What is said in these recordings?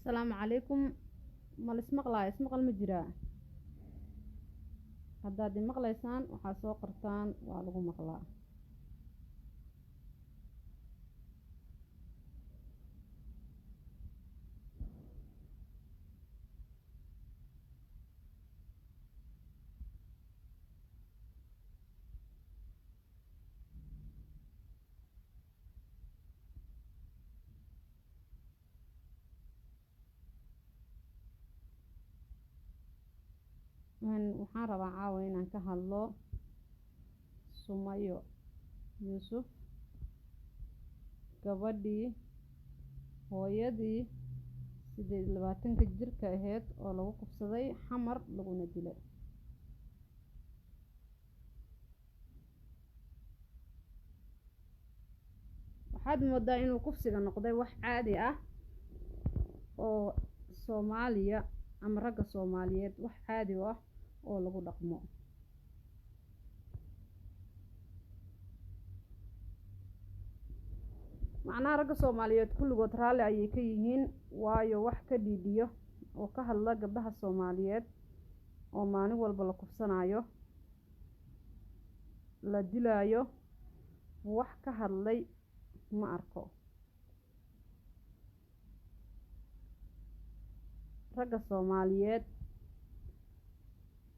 السلام عليكم. ما الاسمقلا اسمقل مجرى هداد مقليسان waxaa soo qortaan waa lagu maqlaa waxaan rabaa caawa inaan ka hadlo Sumayo Yuusuf gabadhii hooyadii 28 jirka ahayd oo lagu qabsaday xamar laguna dilay waxaad moodaa inuu kufsiga noqday wax caadi ah oo Soomaaliya ama ragga Soomaaliyeed wax caadi ah oo lagu dhaqmo macnaha ragga Soomaaliyeed kulligood raali ayay ka yihiin waayo wax ka dhiidiyo oo ka hadla gabdhaha Soomaaliyeed oo maalin walba la kufsanayo la dilaayo wax ka hadlay ma arko ragga Soomaaliyeed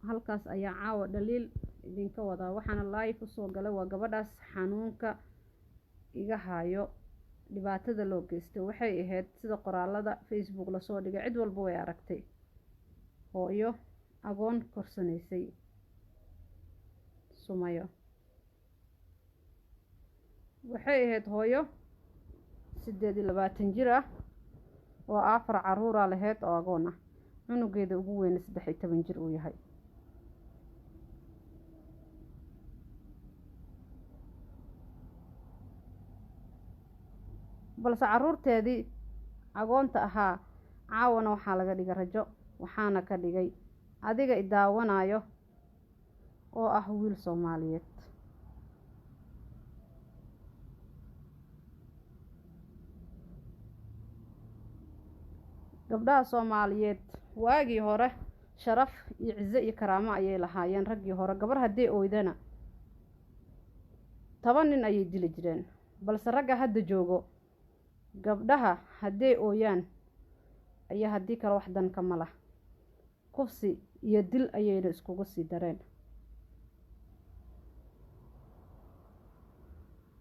halkaas ayaa caawa dhaliil idinka wada waxaana live soo galay waa gabadhaas xanuunka iga hayo dhibaatada loo geystay waxay ahayd sida qoraalada Facebook la soo dhigay cid walba way aragtay hooyo agoon korsanaysay Sumayo waxay ahayd hooyo 28 jir ah oo 4 caruur ah lahayd oo agoon ah cunugeeda ugu weyn 13 jir uu yahay balse caruurteedii agoonta ahaa caawana waxaa laga dhigay rajo waxaana ka dhigay adiga idaawanayo oo ah wiil Soomaaliyeed gabdhaha Soomaaliyeed waagii hore sharaf iyo ciise iyo karaamo ayay lahaayeen raggii hore gabar hadii ooydana 10 nin ayay dili jireen balse ragga hadda joogo gabdhaha hadii ooyaan ayaa hadii kale wax dan ka mala kufsi iyo dil ayay iskugu sii dareen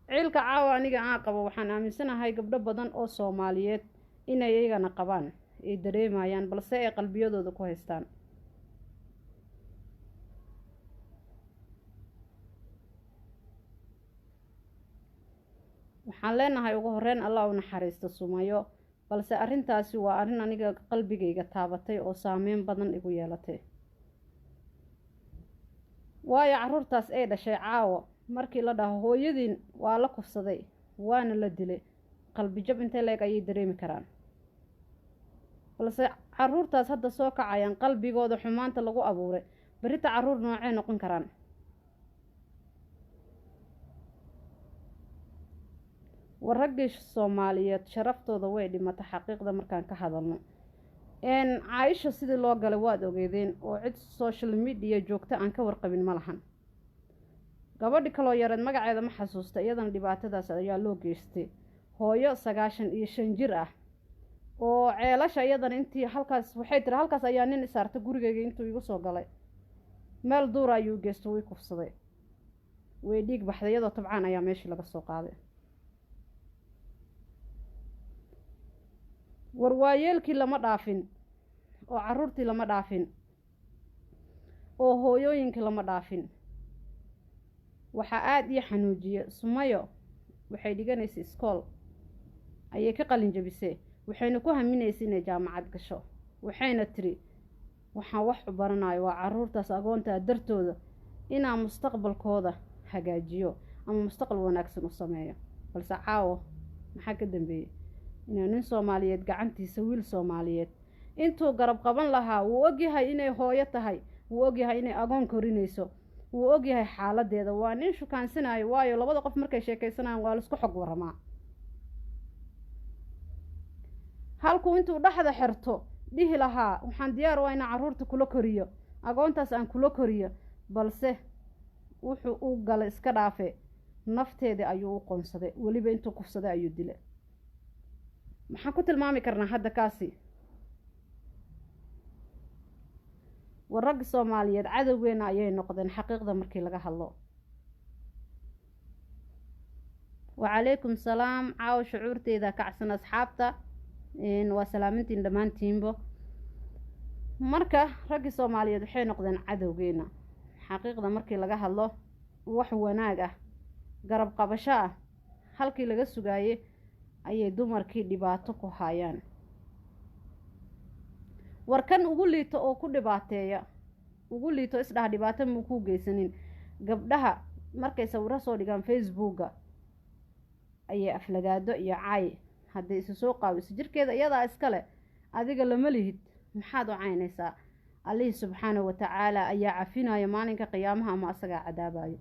ciilka caawa aniga aan qabo waxaan aaminsanahay gabdho badan oo Soomaaliyeed inay iyagana qabaan ay dareemayaan balse ay qalbiyadooda ku haystaan waxaan leenahay ugu horreyn Allah u naxariisto Sumayo balse arintaasi waa arin aniga qalbigayga taabatay oo saameyn badan igu yeelatay waayo caruurtaas ay dhashay caawo markii la dhaho hooyadiin waa la kufsaday waana la dilay qalbi jab intee leeg ayay dareemi karaan balse caruurtaas hadda soo kacayaan qalbigooda xumaanta lagu abuuray barita caruur noocee noqon karaan waragii Soomaaliyeed sharaftooda way dhimatay xaqiiqda markaan ka hadalno Aisha sidii loo galay waad ogeedeen oo cid social media joogta aan ka warqabin ma lahan gabadhi kale oo yareed magaceeda ma xasuusta iyadana dhibaatadaas ayaa loo geystay hooyo 95 jir ah oo ceelasha iyadana intii halkaas waxay tiri halkaas ayaa nin isaarta gurigeyga intuu igu soo galay meel duur ayuu geystay way kufsaday way dhiig baxday iyadoo tabcaan ayaa meeshii laga soo qaaday warwaayeelkii lama dhaafin oo caruurtii lama dhaafin oo hooyooyinkii lama dhaafin waxa aad iyo xanuujiye Sumayo waxay dhiganaysay iskool ayay ka qalin jabisay waxayna ku haminaysay inay jaamacad gasho waxayna tiri waxaan wax u baranayo waa caruurtaas agoonta dartooda inaan mustaqbalkooda hagaajiyo ama mustaqbal wanaagsan u sameeyo balse caawo maxaa ka dambeeyay nin Soomaaliyeed gacantiisa wiil Soomaaliyeed intuu garab qaban lahaa wuu ogyahay inay hooyo tahay wuu ogyahay inay agoon korinayso wuu ogyahay xaaladeeda waa nin shukaansanayo waayo labada qof markay sheekaysanayaan waa la isku xog waramaa halkuu intuu dhexda xirto dhihi lahaa waxaan diyaar waa inaan carruurta kula koriyo agoontaas aan kula koriyo, balse wuxuu u galay iska dhaafe nafteedii ayuu u qoonsaday, weliba intuu kufsaday ayuu dilay. maxaan ku tilmaami karnaa hadda kaasi? war ragga Soomaaliyeed cadowgeena ayay noqdeen xaqiiqda markii laga hadlo. وعليكم السلام عاو شعورتي إذا كعسنا أصحابتا وسلامتين دمانتينبو marka ragga Soomaaliyeed waxay noqdeen cadowgeena xaqiiqda markii laga hadlo. wax wanaag ah garab qabasho ah halkii laga sugaayay ayay dumarkii dhibaato ku hayaan. warkan ugu liito oo ku dhibaateeya ugu liito isdhaha dhibaato ma ku geysanin gabdhaha markay sawiro soo dhigaan Facebooka ayay aflagaado iyo caay hadday isu soo qaawiso jirkeeda iyadaa iskale, adiga lama lihid, maxaad u caynaysaa? Allih subxaanahu wa tacaala ayaa cafinaya maalinka qiyaamaha ama asagaa cadaabayo.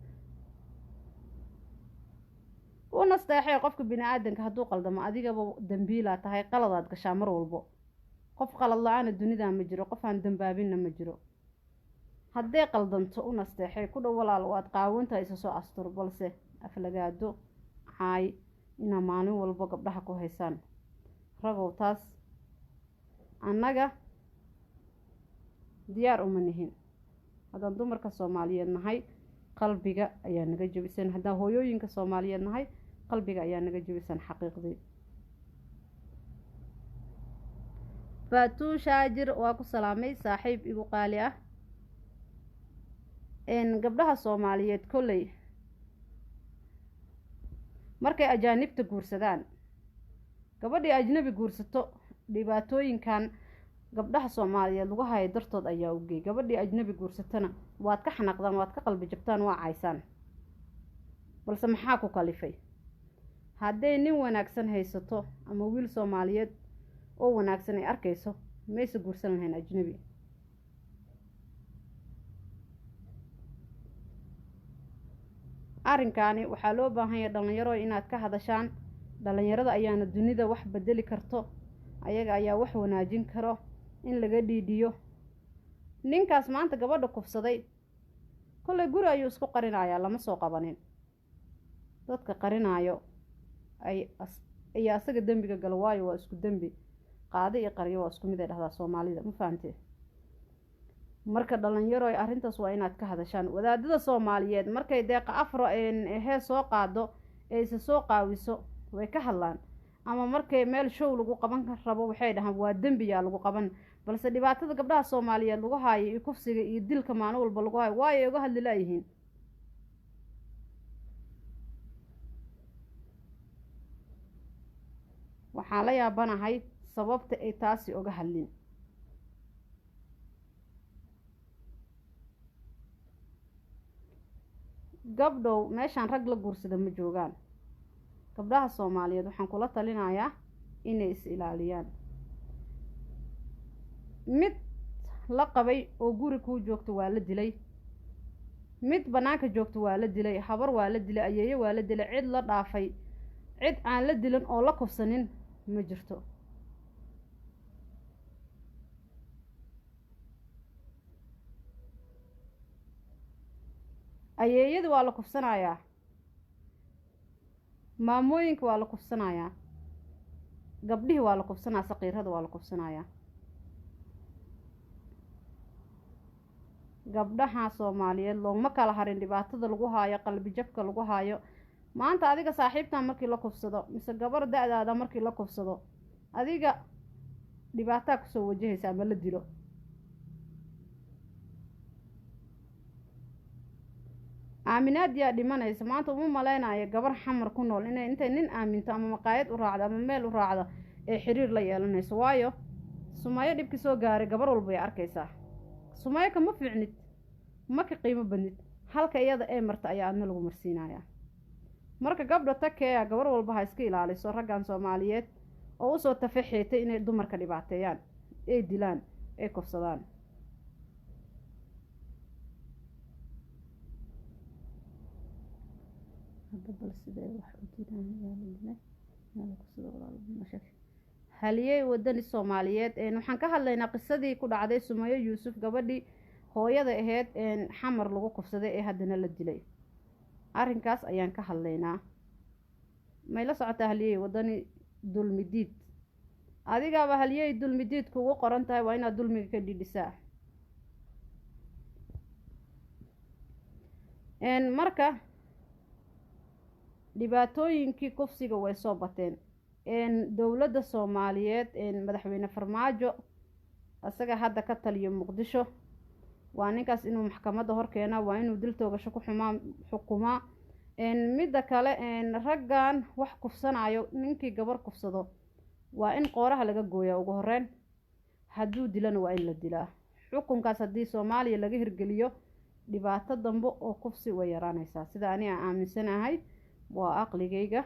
u nasteexay qofka bini aadanka hadduu qaldamo, adigaba dambiilaa tahay, qaladaad gashaa mar walbo. qof qalad la-aana dunida ma jiro, qof aan dambaabinna ma jiro. hadday qaldanto u nasteexay ku dhow walaal waad qaawinta isa soo astur, balse aflagaado caay inaa maalin walbo gabdhaha ku haysaan. ragow taas annaga diyaar uma nihin. haddaan dumarka Soomaaliyeed nahay qalbiga ayaa naga jabisan, haddaan hooyooyinka Soomaaliyeed nahay qalbiga ayaa naga jabisan xaqiiqdii. Faatu Shaajir waa ku salaamay saaxiib igu qaali ah. gabdhaha Soomaaliyeed kolley markay ajaanibta guursadaan, gabadhii ajnabi guursato dhibaatooyinkan gabdhaha Soomaaliyeed lagu hayo dartood ayaa u geey. gabadhii ajnabi guursatana waad ka xanaaqdaan, waad ka qalbi jabtaan, waa caysaan, balse maxaa ku kalifay? hadday nin wanaagsan haysato ama wiil Soomaaliyeed oo wanaagsan ay arkayso, mayse guursan lahayn ajnabi. arrinkaani waxaa loo baahan yahay dhalinyaro inaad ka hadashaan. dhalinyarada ayaana dunida wax bedeli karto, ayaga ayaa wax wanaajin karo in laga dhiidhiyo. ninkaas maanta gabadha kufsaday kolley guri ayuu isku qarinayaa, lama soo qabanin. dadka qarinaayo ayaa asaga dembiga galo, waayo waa isku dembi. qaadi iyo qaryo waa isku mid ay dhahdaa Soomaalida, ma fahamtee? marka dhalinyaro arrintaas waa inaad ka hadashaan. wadaadada Soomaaliyeed markay deeqa afro hees soo qaado ee isa soo qaawiso way ka hadlaan, ama markay meel show lagu qaban rabo waxay dhahaan waa dembiyaa lagu qaban. balse dhibaatada gabdhaha Soomaaliyeed lagu haayo iyo kufsiga iyo dilka maalin walba lagu haayo waayo uga hadli laayihiin. waxaan la yaabanahay sababta ay taasi uga hadlin. gabdhow meeshaan rag la guursada ma joogaan. gabdhaha Soomaaliyeed waxaan kula talinayaa inay is ilaaliyaan. mid la qabay oo guri kuu joogto waa la dilay, mid banaanka joogto waa la dilay, habar waa la dilay, ayeeyo waa la dilay. cid la dhaafay, cid aan la dilin oo la kufsanin ma jirto. ayeeyada waa la kufsanayaa, maamooyinka waa la kufsanayaa, gabdhihii waa la kufsanaa, saqiirada waa la kufsanayaa. gabdhaha Soomaaliyeed looma kala harin dhibaatada lagu haayo, qalbi jabka lagu haayo. maanta adiga saaxiibtaa markii la kufsado mise gabar da-daada markii la kufsado, adiga dhibaataa kusoo wajahaysa ama la dilo. aaminaad yaa dhimanaysa. maanta uma maleynayo gabar xamar ku nool inay intay nin aaminto ama maqaayad u raacdo ama meel u raacdo ee xiriir la yeelanayso. waayo Sumayo dhibki soo gaaray gabar walba ay arkaysaa. Sumayo kama fiicnid, ma ka qiimo badnid, halka iyada ee marta ayaa adna lagu marsiinayaa. marka gabdho takeeya gabar walba ha iska ilaaliso raggan Soomaaliyeed oo u soo tafaxeetay inay dumarka dhibaateeyaan, ay dilaan, ay kufsadaan. haliyey wadani soomaaliyeed waxaan ka hadlaynaa qisadii ku dhacday Sumayo Yuusuf, gabadhii hooyada ahayd xamar lagu kufsaday ee haddana la dilay. arrinkaas ayaan ka hadlaynaa. may la socotaa haliyey wadani dulmidiid? adigaaba haliyey dulmidiid kugu qoran tahay, waa inaad dulmiga ka dhidhisaa. marka dhibaatooyinkii kufsiga way soo bateen. dowladda Soomaaliyeed madaxweyne Farmaajo asaga hadda ka taliyo Muqdisho, waa ninkaas inuu maxkamadda hor keena, waa inuu dil toogasho ku xukumaa. midda kale raggan wax kufsanayo, ninkii gabar kufsado waa in qooraha laga gooyaa ugu horreyn, hadduu dilana waa in la dilaa. xukunkaas haddii Soomaaliya laga hirgeliyo, dhibaato dambe oo kufsi way yaraanaysaa, sida ani aan aaminsanahay, waa aqligayga.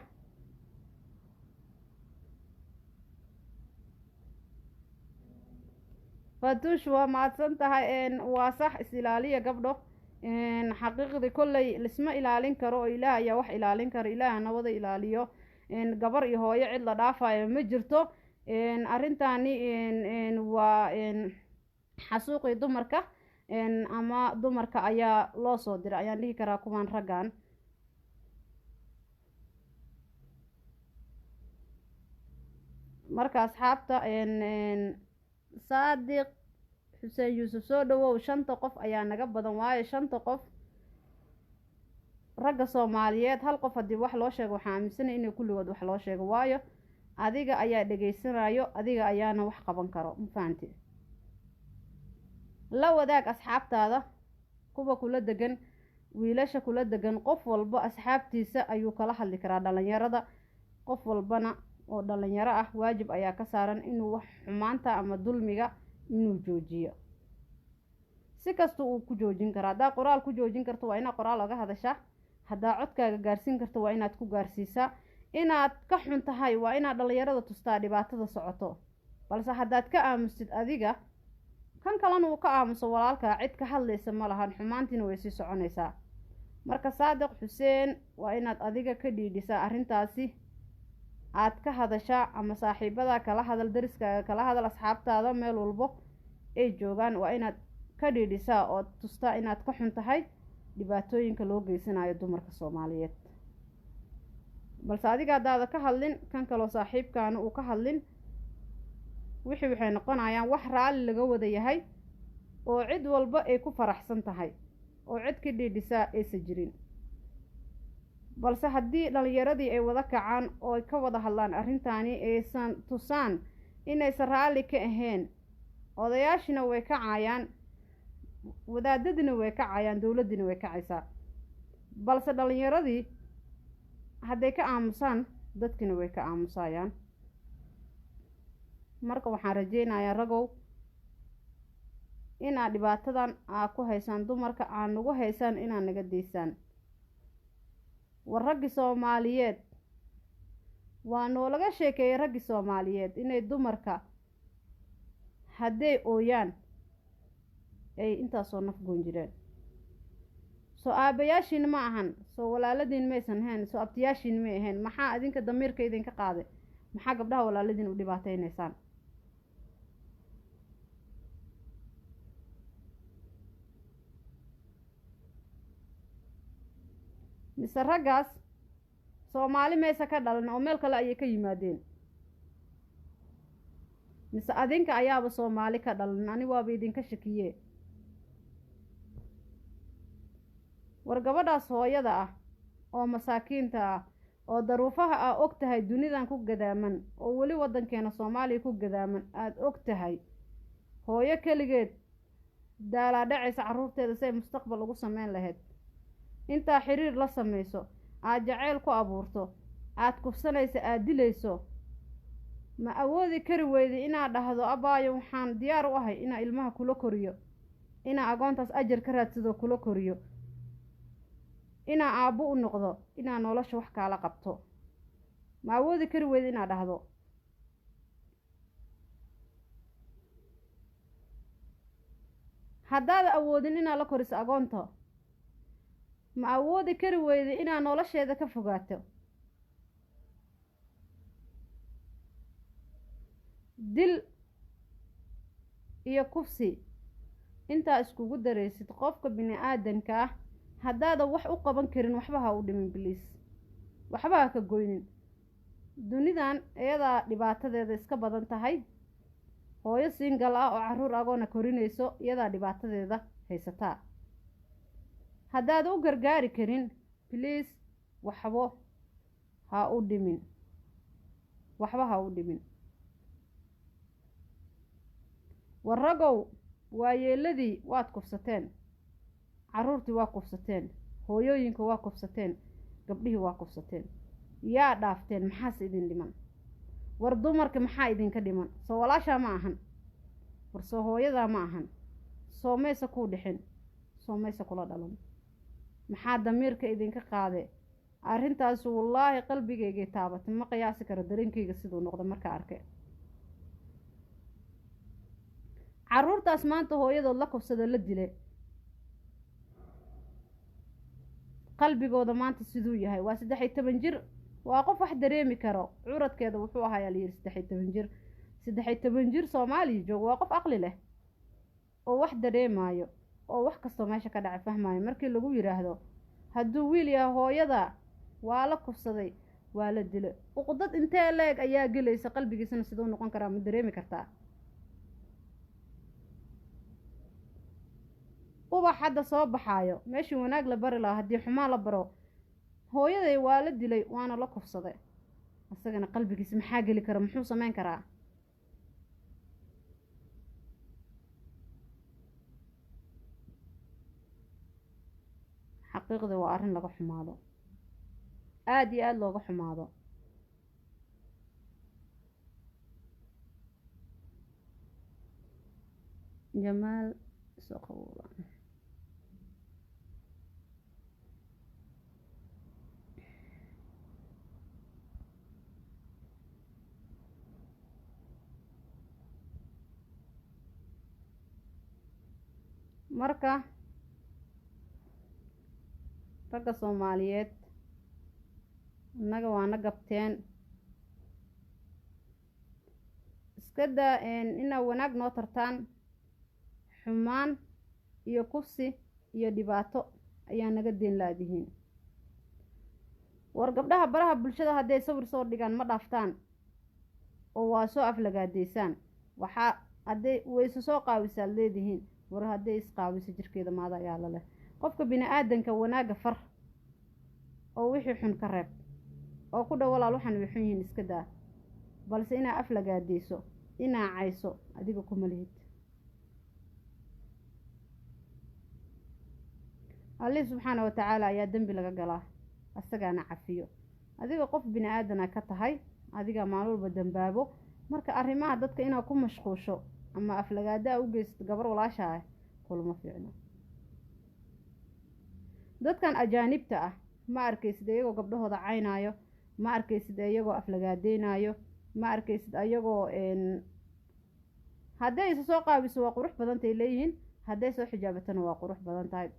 fatuush waa mahadsan tahay. waa sax, is-ilaaliya gabdho. xaqiiqdii kolley lisma ilaalin karo oo ilaah ayaa wax ilaalin kara, ilaah nabada ilaaliyo. gabar iyo hooyo cid la dhaafayo ma jirto. arrintani waa xasuuqii dumarka, ama dumarka ayaa loo soo diray ayaan dhihi karaa kuwaan raggan. marka asxaabta saadiq xuseen yuusuf soo dhawow. 5 qof ayaa naga badan, waayo 5 qof ragga Soomaaliyeed. 1 qof haddii wax loo sheego waxaan aaminsanay inay kulligood wax loo sheego, waayo adiga ayaa dhegaysanayo, adiga ayaana wax qaban karo, ma fahanti? la wadaag asxaabtaada, kuwa kula degan, wiilasha kula degan. qof walba asxaabtiisa ayuu kala hadli karaa, dhalinyarada. qof walbana oo dhalinyaro ah waajib ayaa ka saaran inuu wax xumaanta ama dulmiga inuu joojiyo. si kasta uu ku joojin karaa. haddaa qoraal ku joojin karto waa inaad qoraal oga hadashaa, haddaa codkaaga gaarsiin karto waa inaad ku gaarsiisaa. inaad ka xun tahay waa inaad dhalinyarada tustaa dhibaatada socoto. balse haddaad ka aamustid adiga, kan kalena uu ka aamuso walaalkaa, cid ka hadlaysa ma lahan, xumaantiina way sii soconaysaa. marka saadiq xuseen, waa inaad adiga ka dhiidhisaa arrintaasi, aad ka hadashaa, ama saaxiibada kala hadal, dariskaaga kala hadal, asxaabtaada meel walbo ay joogaan, waa inaad ka dhiidhisaa oo tustaa inaad ka xun tahay dhibaatooyinka loo geysanayo dumarka Soomaaliyeed. balse adiga haddaada ka hadlin, kan kaloo saaxiibkaana uu ka hadlin, waxay noqonayaan wax raalli laga wada yahay, oo cid walba ay ku faraxsan tahay, oo cid ka dhiidhisaa aysan jirin. balse haddii dhalinyaradii ay wada kacaan oo ay ka wada hadlaan arrintaani, aysan tusaan inaysan raalli ka ahayn, odayaashina way kacayaan, wadaadadina way kacayaan, dowladdiina way kacaysaa. balse dhalinyaradii hadday ka aamusaan, dadkina way ka aamusayaan. marka waxaan rajeynayaa ragow inaad dhibaatadan aad ku haysaan dumarka, aad nagu haysaan inaad naga daysaan. war raggii Soomaaliyeed waa noolaga sheekeeyay, raggii Soomaaliyeed inay dumarka hadday ooyaan ay intaasoo naf goyn jireen. soo aabayaashiin ma ahan, soo walaaladiin maysan ahayn, soo abtiyaashiin may ahayn. maxaa adinka damiirka idinka qaaday? maxaa gabdhaha walaaladiin u dhibaataynaysaan? mise raggaas Soomaali maysa ka dhalan oo meel kale ayay ka yimaadeen? mise adinka ayaaba Soomaali ka dhalan? ani waaba idinka shakiye. war gabadhaas hooyada ah oo masaakiinta ah oo daruufaha ah og tahay dunidan ku gadaaman, oo weli waddankeena Soomaaliya ku gadaaman, aad og tahay hooyo keligeed daalaa dhacaysa carruurteeda say mustaqbal ugu sameyn lahayd. intaa xiriir la samayso, aad jacayl ku abuurto, aad kufsanayso, aad dilayso, ma awoodi kari weydi inaad dhahdo abaayo waxaan diyaar u ahay inaa ilmaha kula koriyo, inaa agoontaas ajar ka raadsado kula koriyo, inaa aabbo u noqdo, inaa nolosha wax kaala qabto? ma awoodi kari weydi inaad dhahdo? haddaad awoodin inaad la koriso agoonta, ma awoodi kari weydi inaad nolosheeda ka fogaato? dil iyo kufsi intaa iskugu daraysid qofka bini aadanka ah haddaada wax u qaban karin waxba ha u dhimin biliis, waxba ha ka goynin. dunidan iyadaa dhibaatadeeda iska badan tahay. hooyo singal ah oo caruur agoona korinayso iyadaa dhibaatadeeda haysataa. haddaad u gargaari karin biliis waxba ha u dhimin, waxba ha u dhimin. warragow waayeeladii waad kufsateen, caruurtii waa kufsateen, hooyooyinka waa kufsateen, gabdhihii waa kufsateen. yaa dhaafteen? maxaase idin dhiman? war dumarka maxaa idinka dhiman? soo walaashaa ma ahan? war soo hooyadaa ma ahan? soo mayse kuu dhixin? soo mayse kula dhalan? maxaa damiirka idinka qaade? arrintaas wallaahi qalbigaygay taabatay, ma qiyaasi karo dareenkayga siduu noqda markaa arkay. caruurtaas maanta hooyadood la kufsada la dilay, qalbigooda maanta siduu yahay? waa 13 jir, waa qof wax dareemi karo. curadkeeda wuxuu ahayaa layidhi 13 jir. 13 jir soomaaliya jooga waa qof aqli leh oo wax dareemayo oo wax kastoo meesha ka dhacay fahmayo. markii lagu yidhaahdo hadduu wiil yahay hooyada waa la kufsaday waa la dilay, uqdad intee leeg ayaa gelaysa qalbigiisana siduu noqon karaa? ma dareemi kartaa? ubax hadda soo baxaayo meeshii wanaag la bari lahaa haddii xumaa la baro, hooyaday waa la dilay waana la kufsaday, isagana qalbigiisa maxaa geli kara? muxuu samayn karaa? xaqiiqda waa arrin laga xumaado, aada iyo aada looga xumaado. jamaal soo qabuula marka ragga soomaaliyeed innaga waana gabteen. iska daa inaa wanaag noo tartaan, xumaan iyo kufsi iyo dhibaato ayaa naga deen laadihiin. war gabdhaha baraha bulshada hadday sawir soo dhigaan ma dhaaftaan oo waa soo aflagaadaysaan. waxaa hadday wayse soo qaawisaad leedihiin, war hadday isqaawiso jirkeeda maada ayaa la leh. qofka bini aadanka wanaaga far oo wixii xun ka reeb oo ku dhow walaal waxaan way xun yihiin iska daa, balse inaa aflagaadayso inaa cayso adiga kuma lihid. allih subxaana wa tacaala ayaa dembi laga galaa, asagaana cafiyo. adiga qof bini aadana ka tahay, adiga maalin walba dambaabo. marka arrimaha dadka inaa ku mashquusho ama aflagaada u geysto gabar walaasha ah kulama fiicno. dadkan ajaanibta ah ma arkaysid iyagoo gabdhahooda caynaayo, ma arkaysid iyagoo aflagaadeynayo, ma arkaysid iyagoo hadday isa soo qaabiso waa qurux badantay leeyihiin, hadday soo xijaabatana waa qurux badan tahay.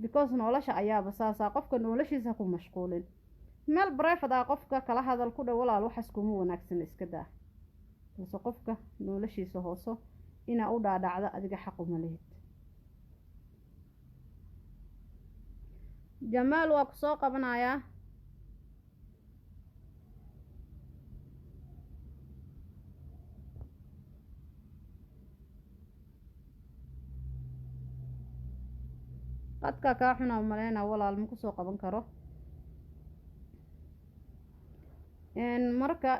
because nolosha ayaaba saasaa, qofka noloshiisa ku mashquulin. meel brefad ah qofka kala hadal ku dhow walaal waxaas kuma wanaagsan iska daa, balse qofka noloshiisa hooso inaa u dhaadhacdo adiga xaq uma lihid. jamaal waa ku soo qabanayaa. qadka kaa xunaa maleyna walaal ma kusoo qaban karo. marka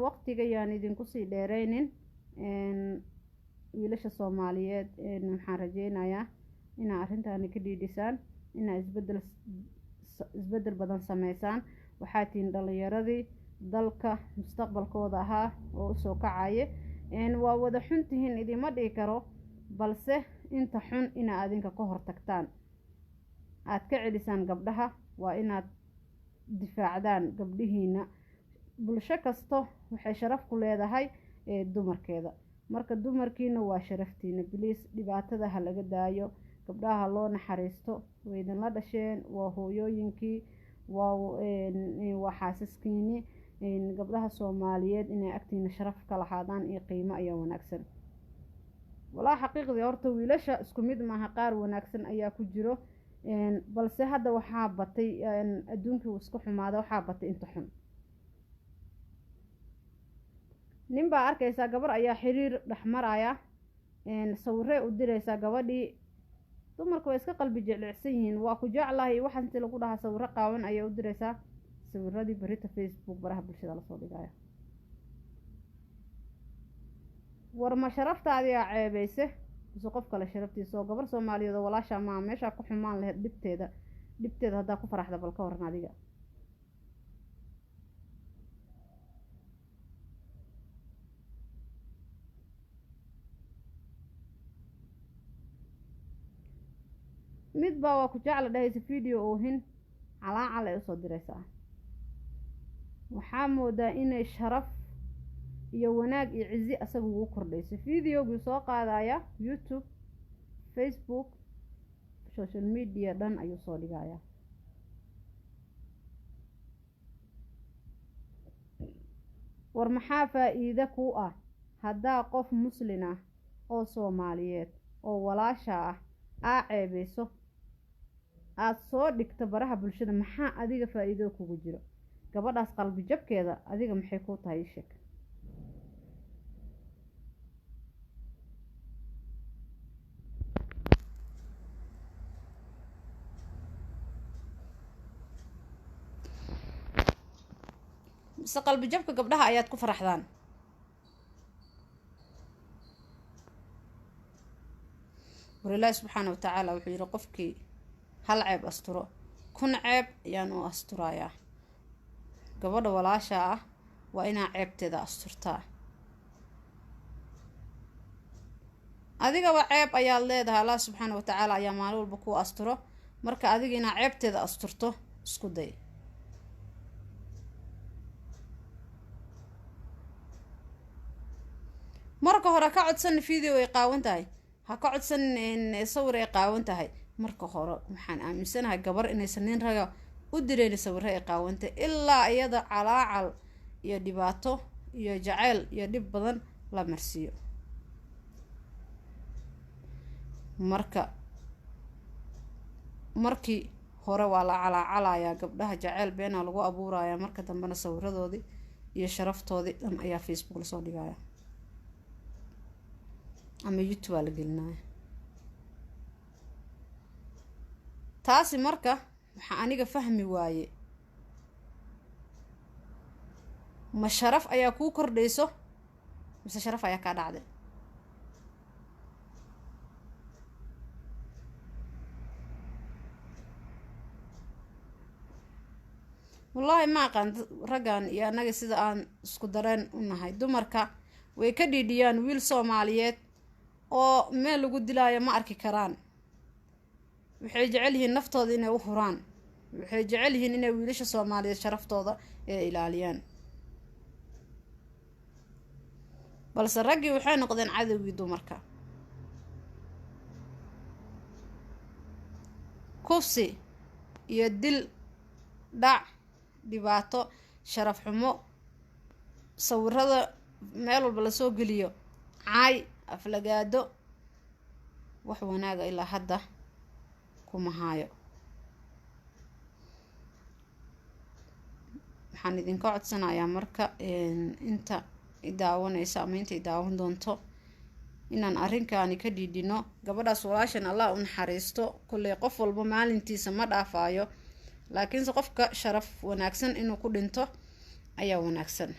waqtiga yaan idinku sii dheereynin. wiilasha soomaaliyeed waxaan rajeynayaa inaa arrintaani ka dhiidhisaan, inaa isbedel badan sameysaan. waxaa tihiin dhalinyaradii dalka mustaqbalkooda ahaa oo usoo kacaye. waa wada xun tihiin idima dhihi karo, balse inta xun inaa adinka ka hortagtaan, aad ka celisaan gabdhaha. waa inaad difaacdaan gabdhihiina. bulsho kasto waxay sharaf ku leedahay dumarkeeda. marka dumarkiina waa sharaftiina. biliis dhibaatada ha laga daayo, gabdhaha ha loo naxariisto. way idinla dhasheen, waa hooyooyinkii, waa xaasaskiini. gabdhaha Soomaaliyeed inay agtiina sharaf ka lahaadaan iyo qiimo ayaa wanaagsan. walaa xaqiiqdii horta wiilasha isku mid maaha, qaar wanaagsan ayaa ku jiro, balse hadda waxaa batay adduunkii uu isku xumaada, waxaa batay inta xun. nin baa arkaysaa gabar ayaa xiriir dhexmaraya, sawirey u diraysaa gabadhii. dumarku way iska qalbi jeclicsan yihiin, waa ku jeclahay waxaas intii lagu dhahaa sawiro qaawan ayaa u diraysaa. sawiradii barita Facebook baraha bulshada lasoo dhigaya. war ma sharaftaadii aa ceebayse mise qof kale sharaftiisa? oo gabar Soomaaliyeed oo walaasha maa meesha ku xumaan lahayd dhibteeda haddaa ku faraxda bal ka waran adiga. mid baa waa ku jecla dhahaysa video oohin calaacal ay usoo diraysaa. waxaa moodaa inay sharaf iyo wanaag iyo cizi asaga ugu kordhayso. videogii soo qaadaya YouTube, Facebook, social media dhan ayuu soo dhigaya. war maxaa faa'iido ku ah haddaa qof muslin ah oo Soomaaliyeed oo walaasha ah aa ceebayso aad soo dhigto baraha bulshada? maxaa adiga faa'iido kugu jiro? gabadhaas qalbi jabkeeda adiga maxay ku tahay ii sheeg. mise qalbi jabka gabdhaha ayaad ku faraxdaan? war Ilaahi subxaana wa tacaala wuxuu yidhi qofkii hal ceeb asturo kun ceeb ayaan u asturayaa. gabadha walaasha ah waa inaa ceebteeda asturtaa. adigaba ceeb ayaad leedahay, Allah subxaana wa tacaala ayaa maalin walba kuu asturo. marka adiga inaa ceebteeda asturto isku day. marka hore ka codsan video ay qaawan tahay, ha ka codsan sawir ay qaawan tahay. marka hore waxaan aaminsanahay gabar inaysan nin raga u direen sawir ay qaawantay ilaa iyada calaacal iyo dhibaato iyo jacayl iyo dhib badan la marsiiyo. markii hore waa la calaacalayaa gabdhaha, jacayl beena lagu abuuraya, marka dambena sawiradoodii iyo sharaftoodii dhan ayaa Facebook lasoo dhigaya ama YouTube la gelinaya. taasi marka waxaa aniga fahmi waaye, ma sharaf ayaa kuu kordhayso mise sharaf ayaa kaa dhacday? wallaahi ma aqaan raggan iyo annaga sida aan isku dareen u nahay. dumarka way ka dhiidhiyaan wiil Soomaaliyeed oo meel lagu dilaayo ma arki karaan. waxay jecel yihiin naftooda inay u huraan, waxay jecel yihiin inay wiilasha Soomaaliyeed sharaftooda ee ilaaliyaan. balse raggii waxay noqdeen cadowgii dumarka. kufsi iyo dil, dhac, dhibaato, sharaf xumo, sawirada meel walba lasoo geliyo, caay, aflagaado, wax wanaaga ilaa hadda kuma haayo. waxaan idinka codsanayaa marka inta idaawanaysa ama inta idaawan doonto inaan arrinkaani ka dhiidhino. gabadhaas walaashan Allah u naxariisto, kulley qof walba maalintiisa ma dhaafayo, laakiinse qofka sharaf wanaagsan inuu ku dhinto ayaa wanaagsan.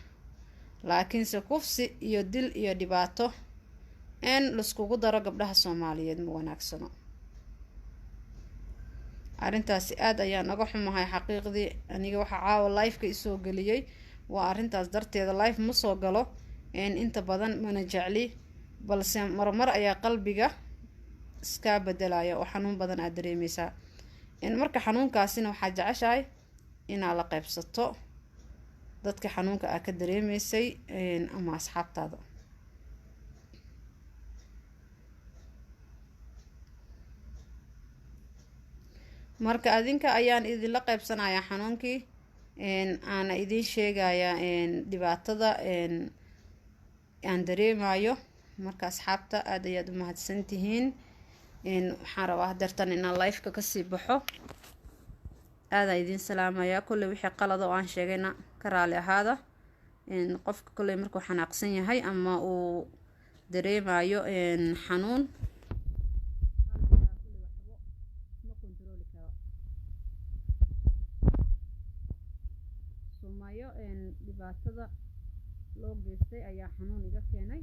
laakiinse kufsi iyo dil iyo dhibaato in laiskugu daro gabdhaha Soomaaliyeed ma wanaagsano. arrintaasi aad ayaan naga xumahay xaqiiqdii. aniga waxa caawa live-ka isoo geliyay waa arrintaas darteeda. live ma soo galo inta badan mana jecli, balse marmar ayaa qalbiga iska bedelaya oo xanuun badan aad dareemaysaa. marka xanuunkaasina waxaa jeceshahay inaa la qaybsato dadka xanuunka aa ka dareemaysay ama asxaabtaada. marka adinka ayaan idinla qaybsanayaa xanuunkii aana idiin sheegayaa dhibaatada aan dareemayo. marka asxaabta aad ayaad u mahadsantihiin. waxaan rabaa hadeertan inaan live-ka kasii baxo. aadaan idiin salaamayaa. kolley wixii qalad oo aan sheegayna ka raali ahaada. qofka kolley markuu xanaaqsan yahay ama uu dareemayo xanuun sumayo dhibaatada loo geystay ayaa xanuun iga keenay.